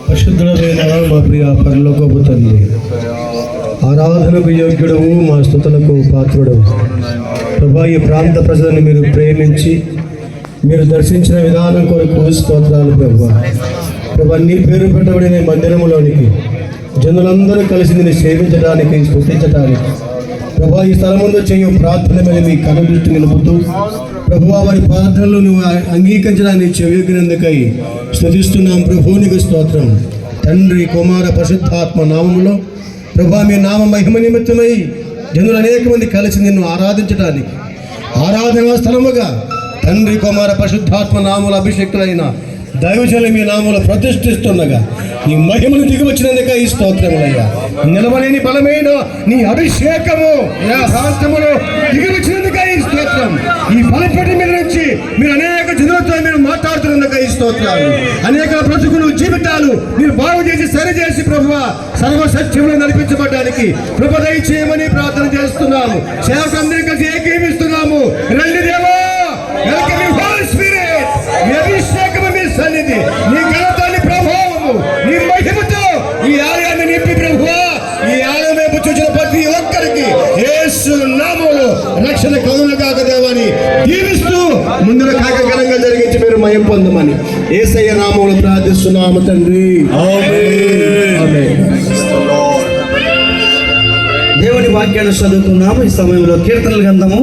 పరిశుద్ధుడైన మా ప్రియ పరలోకపు తండ్రి, ఆరాధనకు యోగ్యుడవు, మా స్తుతులకు పాత్రుడవు. ప్రభా, ఈ ప్రాంత ప్రజలను మీరు ప్రేమించి మీరు దర్శించిన విధానం కొరకు స్తోత్రాలు ప్రభా. ప్రభా, నీ పేరు పెట్టబడిన మందిరములోనికి జనులందరూ కలిసి నిన్ను సేవించడానికి, స్తుతించడానికి ప్రభా, ఈ స్థలం ముందు చేయు ప్రార్థన మీద మీ కనుదృష్టి నిలుపుతూ ప్రభువా, వారి ప్రార్థనలు నువ్వు అంగీకరించడానికి చెవిగినందుకై స్తుతిస్తున్నాం. ప్రభువునికి స్తోత్రం. తండ్రి, కుమార, పరిశుద్ధాత్మ నామములో ప్రభా, మీ నామ మహిమ నిమిత్తమై జనులు అనేక మంది కలిసి నిన్ను ఆరాధించడానికి ఆరాధనా స్థలముగా తండ్రి, కుమార, పరిశుద్ధాత్మ నామముల అభిషేక్తులైన దైవజనులు మీ నామములు ప్రతిష్ఠిస్తుండగా నీ మహిమను దిగివచ్చినందుక ఈ స్తోత్రములయ్యా. నిలవలేని బలమైన నీ అభిషేకము ప్రాంతములో దిగివచ్చినందుక ఈ స్తోత్రం. ఈ బలపేట మీద నుంచి మీరు అనేక జనులతో మీరు మాట్లాడుతున్నందుక ఈ స్తోత్రాలు. అనేక బ్రతుకులు, జీవితాలు మీరు బాగు చేసి సరిచేసి ప్రభువా సర్వ సత్యంలో నడిపించబడ్డానికి కృప దయచేయమని ప్రార్థన చేస్తున్నాము. సేవకందరికీ కలిసి ఏకీవిస్తున్నాము. రండి దేవా, వెల్కమ్ యు హోలీ స్పిరిట్. మీ అభిషేకము, మీ సన్నిధి, నీ ఘనత, నీ ప్రభావము, నీ మహిమతో ఈ ఆలయాన్ని నింపి ప్రభువా, ఈ ఆలయం వైపు చూసిన ప్రతి ఒక్కరికి యేసు నామములో రక్షణ కలుగునుగాక దేవాని దీవిస్తూ ముందున కాకఘనంగా జరిగించి మీరు మహిమ పొందమని యేసయ్య నామములో ప్రార్థిస్తున్నాము తండ్రి. ఆమేన్. దేవుని వాక్యాన్ని చదువుకున్నాము. ఈ సమయంలో కీర్తనల గ్రంథము